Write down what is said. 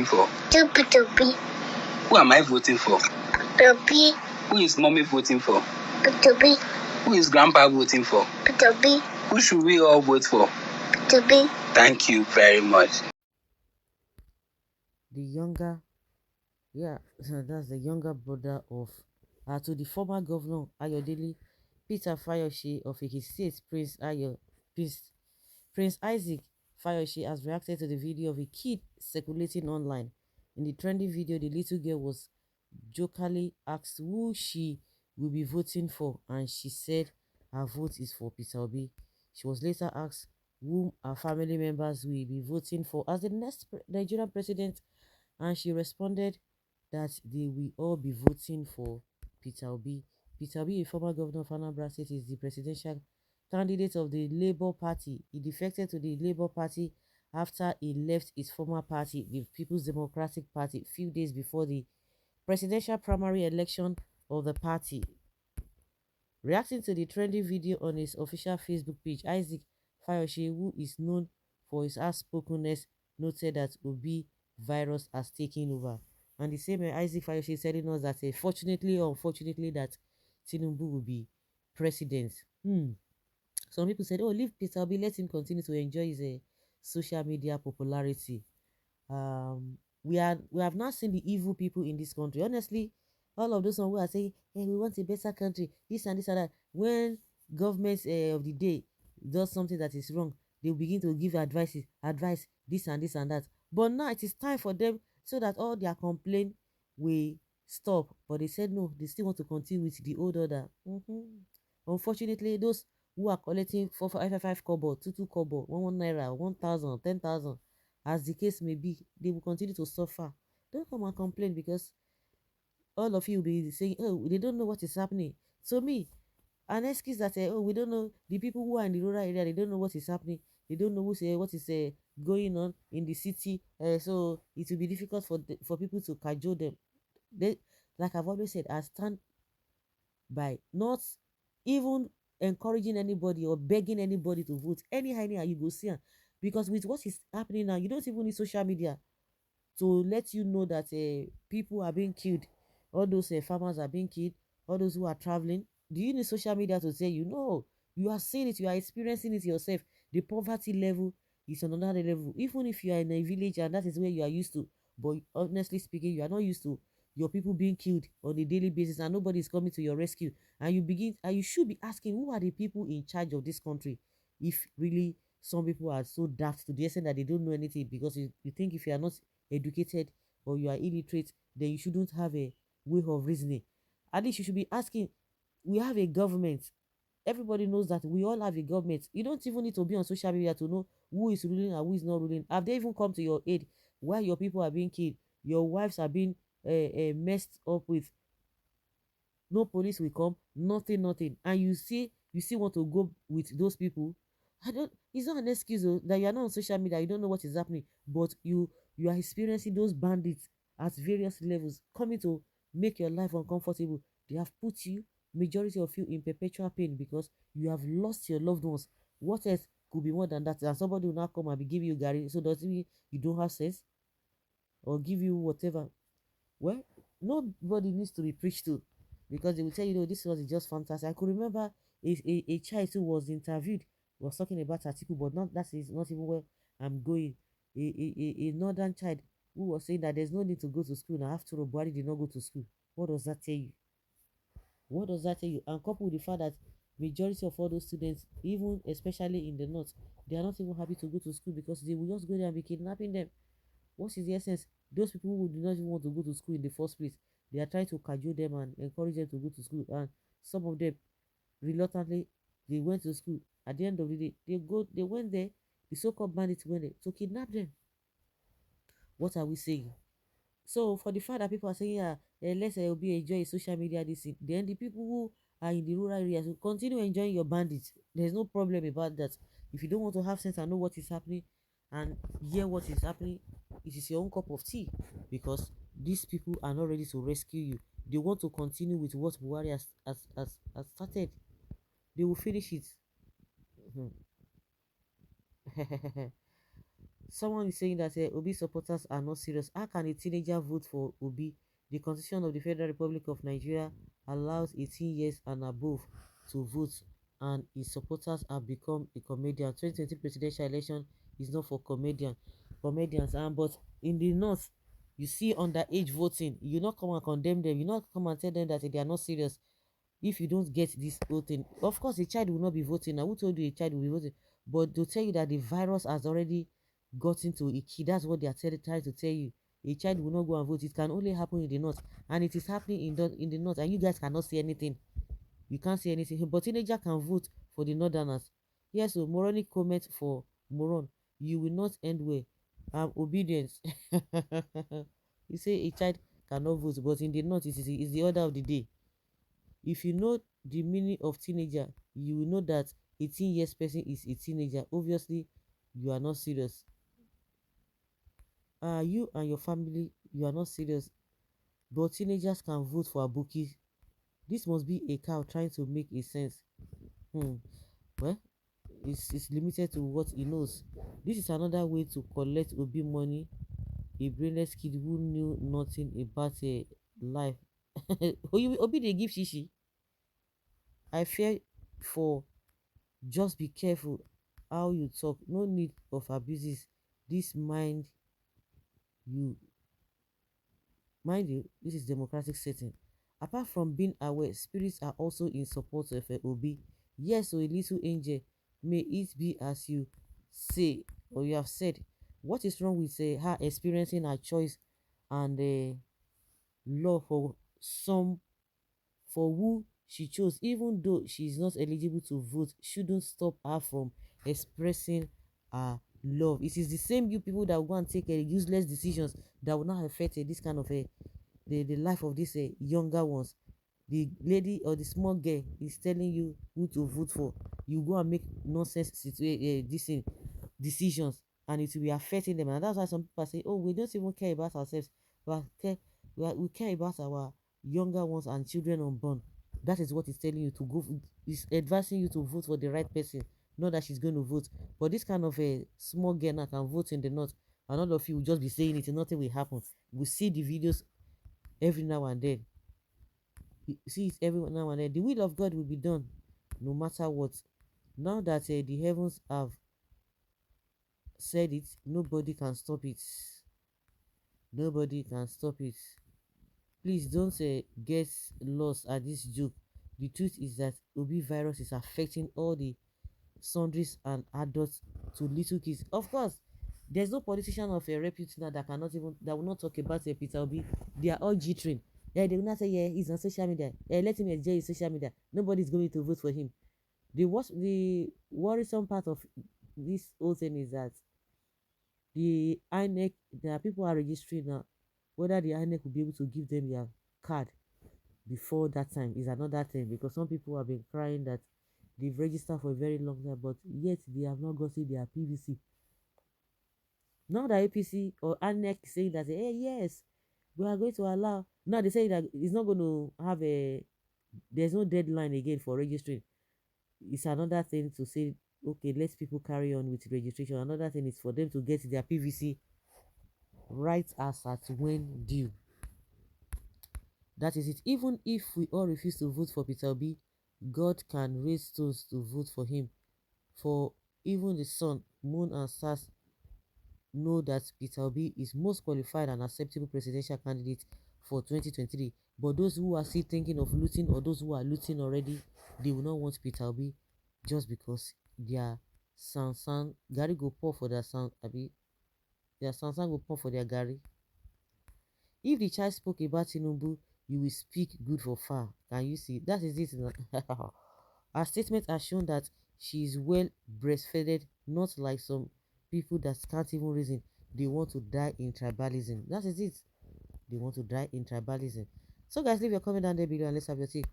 voting for? P2B. Who am I voting for? P2B. Who is mommy voting for? P2B. Who is grandpa voting for? P2B. Who should we all vote for? P2B. Thank you very much. The younger, that's the younger brother of to the former governor Ayodele Peter Fayose of his state. Prince Isaac Fayose has reacted to the video of a kid circulating online. In the trending video, the little girl was jokingly asked who she will be voting for, and she said her vote is for Peter Obi. She was later asked whom her family members will be voting for as the next Nigerian president, and she responded that they will all be voting for Peter Obi. Peter Obi, a former governor of Anambra State, is the presidential candidate of the Labour Party. He defected to the Labour Party after he left his former party, the People's Democratic Party, a few days before the presidential primary election of the party. Reacting to the trending video on his official Facebook page, Isaac Fayose, who is known for his outspokenness, noted that Obi virus has taken over. And the same Isaac Fayose is telling us that fortunately or unfortunately that Tinubu will be president. Some people said, oh, leave Peter Obi, let him continue to enjoy his social media popularity. We have not seen the evil people in this country. Honestly, all of those who are saying, hey, we want a better country, this and that. When governments of the day does something that is wrong, they will begin to give advice, this and this and that. But now it is time for them so that all their complaint will stop. But they said no, they still want to continue with the old order. Unfortunately, those who are collecting 455 kobo, 22 kobo, 11 naira, 1,000, 10,000, as the case may be, they will continue to suffer. Don't come and complain, because all of you will be saying, oh, they don't know what is happening. So me, an excuse that, oh, we don't know, the people who are in the rural area, they don't know what is happening. They don't know what is going on in the city. So it will be difficult for people to cajole them. Like I've always said, I stand by not even encouraging anybody or begging anybody to vote. Anyhow, you go see them. Because with what is happening now, you don't even need social media to let you know that people are being killed. All those farmers are being killed. All those who are traveling. Do you need social media to tell you? No. You are seeing it. You are experiencing it yourself. The poverty level is on another level. Even if you are in a village and that is where you are used to. But honestly speaking, you are not used to your people being killed on a daily basis and nobody is coming to your rescue. And you should be asking, who are the people in charge of this country? If really some people are so daft to the extent that they don't know anything, because you think if you are not educated or you are illiterate, then you shouldn't have a way of reasoning. At least you should be asking, we have a government. Everybody knows that we all have a government. You don't even need to be on social media to know who is ruling and who is not ruling. Have they even come to your aid while your people are being killed? Your wives are being messed up with. No police will come, nothing. And you still want to go with those people. It's not an excuse that you are not on social media, you don't know what is happening, but you are experiencing those bandits at various levels coming to make your life uncomfortable. They have put you, majority of you, in perpetual pain because you have lost your loved ones. What else could be more than that? And somebody will now come and be giving you gari, so does it mean you don't have sense? Or give you whatever? Well, nobody needs to be preached to, because they will tell you, no, this was just fantasy. I could remember a child who was interviewed, was talking about article, but that is not even where I'm going. A northern child who was saying that there's no need to go to school now. After all, Buhari did not go to school. What does that tell you? What does that tell you? And coupled with the fact that majority of all those students, even especially in the north, they are not even happy to go to school because they will just go there and be kidnapping them. What is the essence? Those people who do not even want to go to school in the first place, they are trying to cajole them and encourage them to go to school. And some of them, reluctantly, they went to school. At the end of the day, they went there, the so-called bandits went there to kidnap them. What are we saying? So for the fact that people are saying, let's be enjoy social media, this thing, then the people who are in the rural areas will continue enjoying your bandits. There's no problem about that. If you don't want to have sense and know what is happening and hear what is happening, it is your own cup of tea, because these people are not ready to rescue you. They want to continue with what Buhari has started. They will finish it. Someone is saying that Obi supporters are not serious. How can a teenager vote for Obi? The Constitution of the Federal Republic of Nigeria allows 18 years and above to vote, and his supporters have become a comedian. 2020 presidential election is not for comedians. But in the north, you see underage voting. You not come and condemn them. You not come and tell them that they are not serious. If you don't get this whole thing, of course a child will not be voting. Now who told you a child will be voting? But to tell you that the virus has already gotten to a kid, that's what they are trying to tell you. A child will not go and vote. It can only happen in the north, and it is happening in the north, and you guys cannot see anything. You can't see anything, but teenager can vote for the northerners. Yes, so moronic comment for moron. You will not end well. Obedience. You say a child cannot vote, but in the north it's the order of the day. If you know the meaning of teenager, you will know that 18 years person is a teenager. Obviously you are not serious. You and your family, you are not serious, but teenagers can vote for Abuki. This must be a cow trying to make a sense. Well, it's limited to what he knows. This is another way to collect Obi money. A brainless kid who knew nothing about a life. Obi they give shishi. I fear for. Just be careful how you talk. No need of abuses. This you mind you, this is democratic setting. Apart from being aware, spirits are also in support of Obi. Yes, so a little angel, may it be as you say or you have said. What is wrong with her experiencing her choice and love for some, for who she chose, even though she is not eligible to vote, shouldn't stop her from expressing her love. It is the same you people that will go and take useless decisions that will not affect this kind of the life of these younger ones. The lady or the small girl is telling you who to vote for. You go and make nonsense decisions, and it will be affecting them. And that's why some people say, oh, we don't even care about ourselves, but we care about our younger ones and children unborn. That is what is telling you to go. Is advising you to vote for the right person, not that she's going to vote. But this kind of a small girl now can vote in the north, and all of you will just be saying it and nothing will happen. We see the videos every now and then. You see it every now and then. The will of God will be done no matter what. Now that the heavens have said it, nobody can stop it. Nobody can stop it. Please don't get lost at this joke. The truth is that Obi virus is affecting all the sundries and adults to little kids. Of course, there's no politician of a repute now that will not talk about Peter Obi. They are all jittering. Yeah, they will not say, yeah, he's on social media. Let him enjoy his social media. Nobody's going to vote for him. The worrisome part of this whole thing is that the INEC, there are people are registering now. Whether the INEC will be able to give them their card before that time is another thing, because some people have been crying that they've registered for a very long time, but yet they have not gotten their PVC. Now the APC or INEC saying that, hey, yes, we are going to allow. Now they say that it's not going to have there's no deadline again for registering. It's another thing to say, okay, let people carry on with registration. Another thing is for them to get their PVC right as at when due. That is it. Even if we all refuse to vote for Peter Obi, God can raise those to vote for him. For even the sun, moon, and stars know that Peter Obi is most qualified and acceptable presidential candidate for 2023. But those who are still thinking of looting, or those who are looting already, they will not want Peter Obi just because their sansan Gary go pour for their san abi their sansan go pour for their Gary. If the child spoke about Tinubu, you will speak good for far. Can you see? That is it. Her statement has shown that she is well breastfed, not like some people that can't even reason. They want to die in tribalism. That is it. They want to die in tribalism. So guys, leave your comment down there below and let's have your take